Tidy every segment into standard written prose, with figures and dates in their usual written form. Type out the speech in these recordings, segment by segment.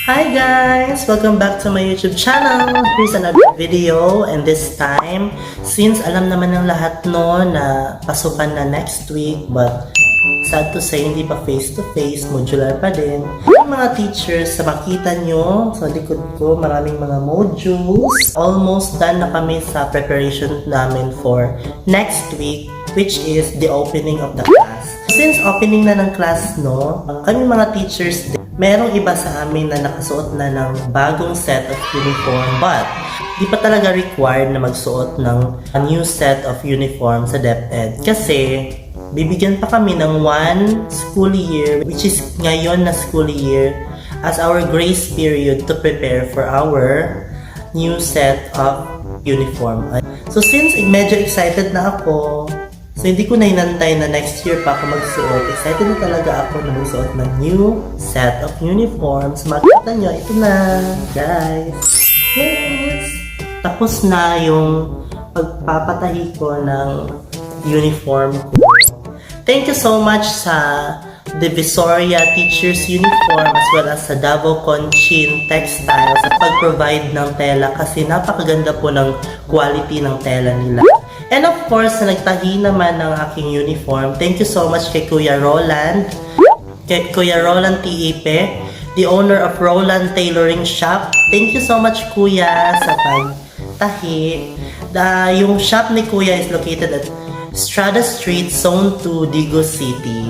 Hi guys! Welcome back to my YouTube channel. Here's another video, and this time, since alam naman ng lahat no na pasukan na next week, but sad to say, hindi pa face-to-face, modular pa din. Yung mga teachers, sa makita nyo, sa likod ko, maraming mga modules. Almost done na kami sa preparation namin for next week, which is the opening of the class. Since opening na ng class, no, kami mga teachers, merong iba sa amin na nakasuot na ng bagong set of uniform, but di pa talaga required na magsuot ng a new set of uniform sa DepEd. Kasi bibigyan pa kami ng 1 school year, which is ngayon na school year, as our grace period to prepare for our new set of uniform. So since medyo excited na ako, so hindi ko na hinantay na next year pa ako magsuot. Excited na talaga ako na magsuot ng new set of uniforms. Makita nyo, ito na, guys. Yes! Tapos na yung pagpapatahi ko ng uniform ko. Thank you so much sa Divisoria Teachers Uniform as well as sa Davao Conchin Textile sa pag-provide ng tela kasi napakaganda po ng quality ng tela nila. And of course, na nagtahi naman ng aking uniform, thank you so much kay Kuya Roland, kay Kuya Roland T.E.P., the owner of Roland Tailoring Shop. Thank you so much, Kuya, sa pagtahi. Yung shop ni Kuya is located at Strada Street, Zone 2, Digo City.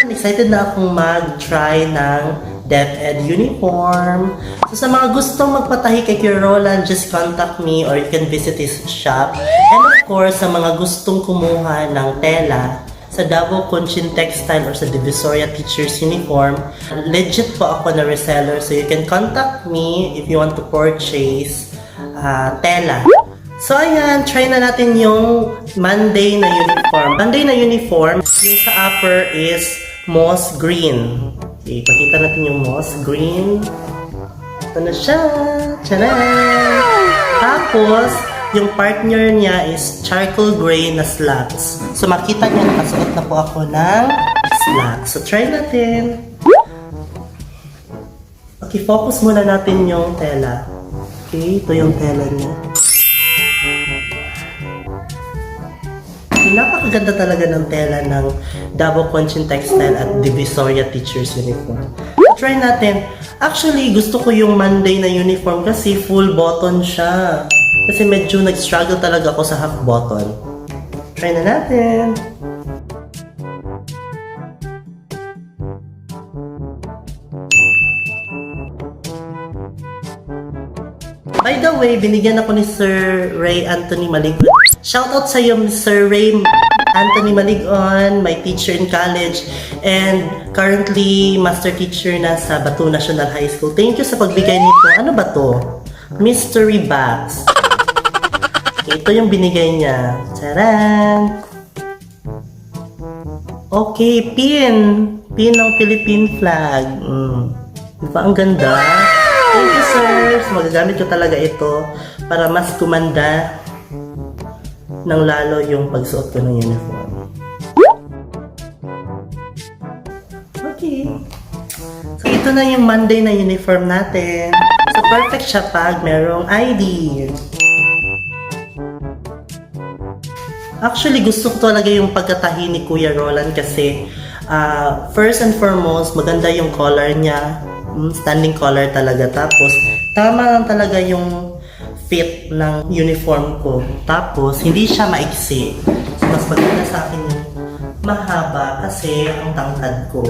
So, excited na akong mag-try ng DepEd uniform. So sa mga gustong magpatahi kay Kier Roland, just contact me or you can visit his shop. And of course, sa mga gustong kumuha ng tela sa Davao Conchin Textile or sa Divisoria Teachers Uniform, legit po ako na reseller. So you can contact me if you want to purchase tela. So ayan, try na natin yung Monday na uniform. Monday na uniform, yung sa upper is moss green. Okay, pakita natin yung moss green. Ito na siya. Tcharan! Tapos, yung partner niya is charcoal gray na slacks. So, makita niyo, nakasuot na po ako ng slacks. So, try natin. Okay, focus muna natin yung tela. Okay, ito yung tela niya. Napakaganda talaga ng tela ng Davao Conchin Textile at Divisoria Teachers Uniform. Try natin. Actually, gusto ko yung Monday na uniform kasi full button siya. Kasi medyo nag-struggle talaga ako sa half button. Try na natin. By the way, binigyan ako ni Sir Rey Anthony Malig-on. Shoutout sa iyo, Sir Rey Anthony Malig-on, my teacher in college, and currently master teacher na sa Batu National High School. Thank you sa pagbigay nito. Ano ba to? Mystery box. Ito yung binigay niya. Charan! Okay, pin. Pin ng Philippine flag. Diba ang ganda? Thank you, sir. So, magagamit ko talaga ito para mas kumanda ng lalo yung pagsuot ko ng uniform. Okay. So, ito na yung Monday na uniform natin. So, perfect siya pag merong ID. Actually, gusto ko talaga yung pagkatahi ni Kuya Roland kasi first and foremost, maganda yung collar niya. Standing collar talaga. Tapos, tama lang talaga yung fit ng uniform ko. Tapos, hindi siya maiksi. So, mas maganda sa akin yung mahaba kasi ang tangkad ko.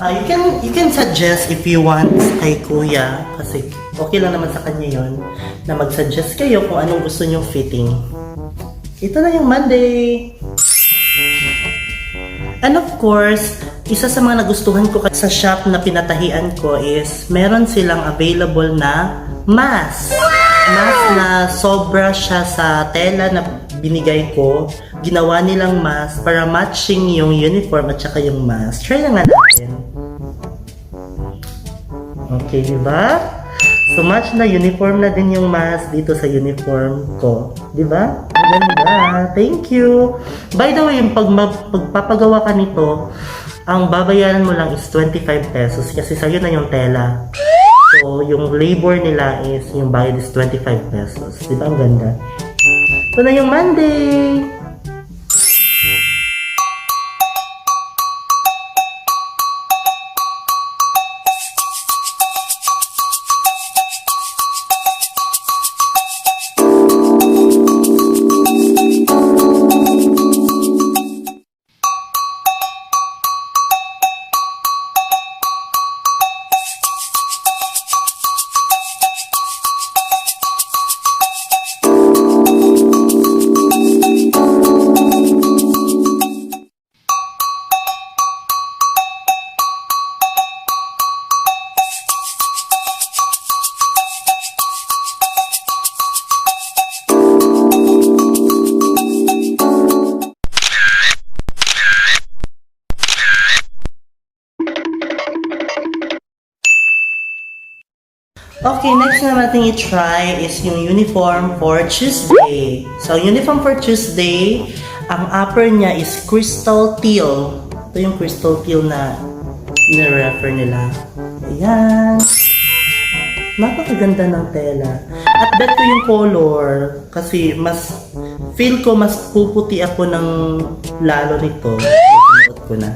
You can suggest if you want kay Kuya kasi okay lang naman sa kanya yon na mag-suggest kayo kung anong gusto nyong fitting. Ito na yung Monday. And of course, isa sa mga nagustuhan ko sa shop na pinatahian ko is meron silang available na mask. Mask na sobra siya sa tela na binigay ko. Ginawa nilang mask para matching yung uniform at saka yung mask. Try na nga natin. Okay, diba? So match na uniform na din yung mask dito sa uniform ko. Diba? Ang ganda. Thank you. By the way, yung pagpapagawa ka nito, ang babayaran mo lang is 25 pesos kasi sa'yo na yung tela. So, yung labor nila is, yung bayad is 25 pesos. Diba ang ganda? Ito na yung Monday! Okay, next na natin i-try is yung uniform for Tuesday. So, uniform for Tuesday, ang upper niya is crystal teal. Ito yung crystal teal na nire-refer nila. Ayan. Napakaganda ng tela. At bet ko yung color kasi feel ko mas puputi ako ng lalo nito. Sinuot ko na.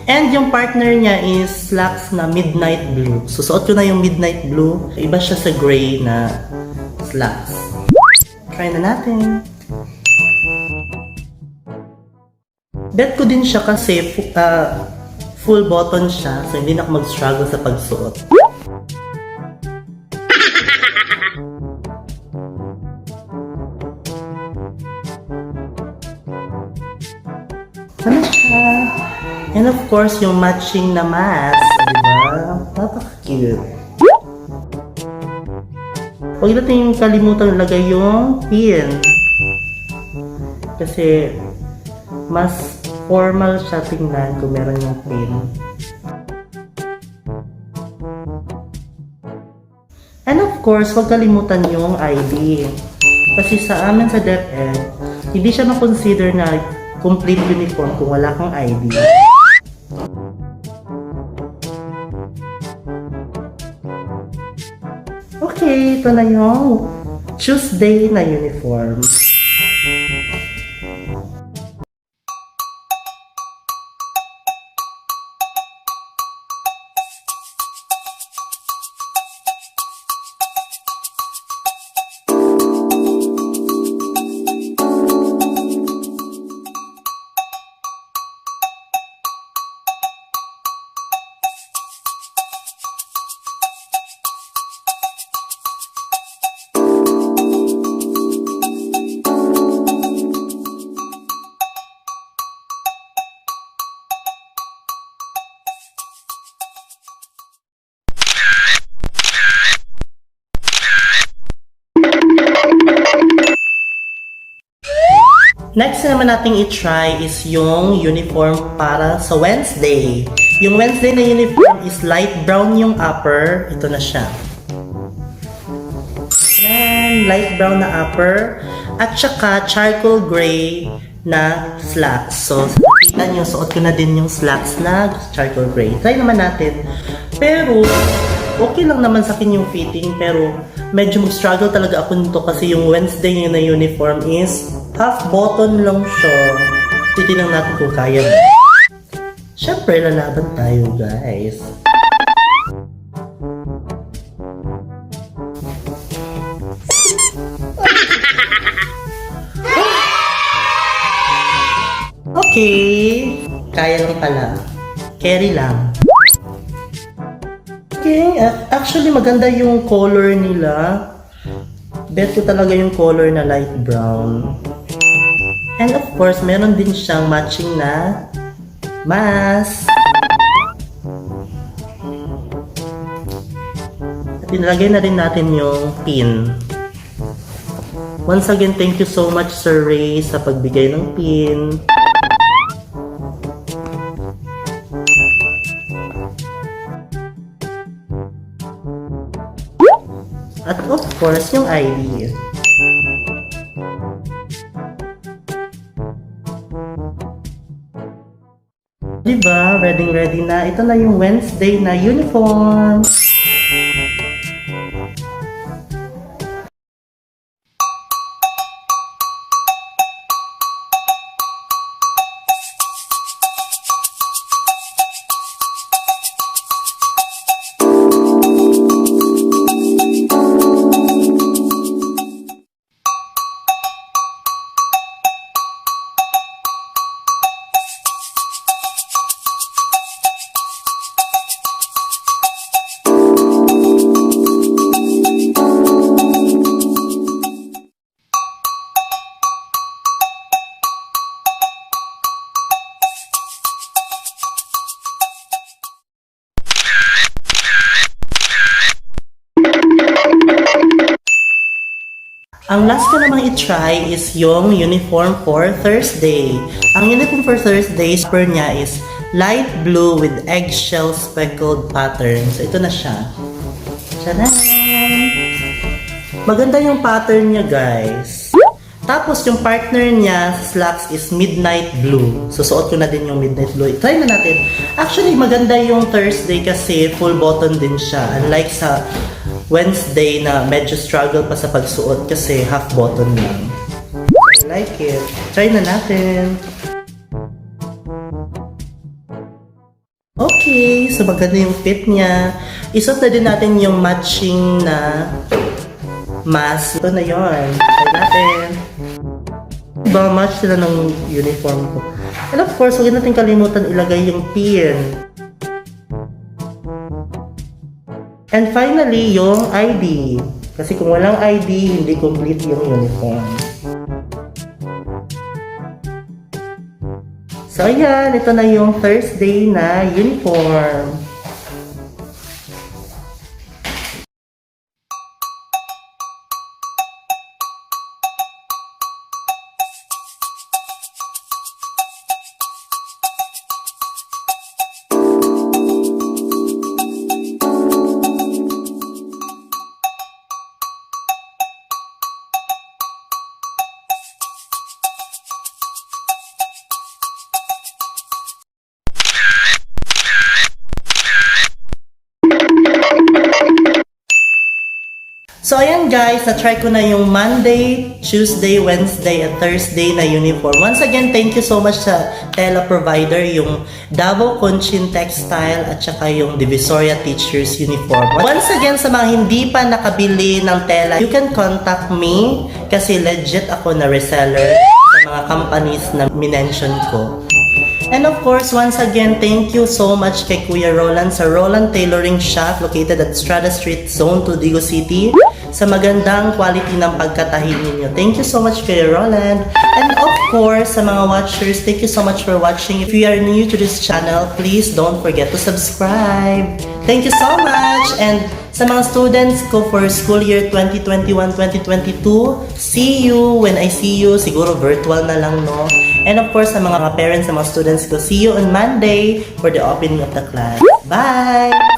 And yung partner niya is slacks na midnight blue. Susuot ko na yung midnight blue. Iba siya sa gray na slacks. Try na natin. Bet ko din siya kasi full button siya. So hindi na ako mag-struggle sa pagsuot. Ano siya? And of course, yung matching na mask, diba? Napaka-cute. Huwag natin kalimutan lagay yung pin. Kasi, mas formal siya tingnan kung meron yung pin. And of course, huwag kalimutan yung ID. Kasi sa amin sa DepEd, hindi siya ma-consider na complete uniform kung wala kang ID. Okay, ito na yung Tuesday na uniform. Next naman nating i-try is yung uniform para sa Wednesday. Yung Wednesday na uniform is light brown yung upper. Ito na siya. Ayan, light brown na upper. At saka charcoal gray na slacks. So, nakita nyo, suot ko na din yung slacks na charcoal gray. Try naman natin. Pero, okay lang naman sa akin yung fitting. Pero, medyo mag-struggle talaga ako nito kasi yung Wednesday na uniform is half button lang siya. Titignan natin kung kaya. Siyempre, lalaban tayo, guys. Okay. Kaya lang pala. Carry lang. Okay. Actually, maganda yung color nila. Bet ko talaga yung color na light brown. And of course, meron din siyang matching na mask. At inilagay na rin natin yung pin. Once again, thank you so much Sir Rey sa pagbigay ng pin. At of course, yung ID. Diba? Ready na. Ito na yung Wednesday na uniform. Ang last ko namang i-try is yung uniform for Thursday. Ang uniform for Thursday, per niya is light blue with eggshell speckled pattern. So, ito na siya. Tcharam! Maganda yung pattern niya, guys. Tapos, yung partner niya sa slacks is midnight blue. Susuot ko na din yung midnight blue. Try na natin. Actually, maganda yung Thursday kasi full button din siya. Unlike sa Wednesday na medyo struggle pa sa pagsuot kasi half button lang. I like it. Try na natin. Okay, so maganda yung fit niya. Isuot na din natin yung matching na mask. Ito na yun. Try natin. Diba, match sila ng uniform ko. And of course, huwag natin kalimutan ilagay yung pin. And finally, yung ID. Kasi kung walang ID, hindi complete yung uniform. So, ayan. Ito na yung Thursday na uniform. So, ayan guys, na-try ko na yung Monday, Tuesday, Wednesday, at Thursday na uniform. Once again, thank you so much sa tela provider, yung Davao Conchin Textile, at saka yung Divisoria Teachers Uniform. Once again, sa mga hindi pa nakabili ng tela, you can contact me kasi legit ako na reseller sa mga companies na minention ko. And of course, once again, thank you so much kay Kuya Roland sa Roland Tailoring Shop located at Strada Street, Zone 2, Digo City sa magandang quality ng pagkatahi ninyo. Thank you so much Kuya Roland. And of course, sa mga watchers, thank you so much for watching. If you are new to this channel, please don't forget to subscribe. Thank you so much! And sa mga students ko for school year 2021-2022, see you when I see you. Siguro virtual na lang, no? And of course, sa mga parents, sa mga students ko, see you on Monday for the opening of the class. Bye!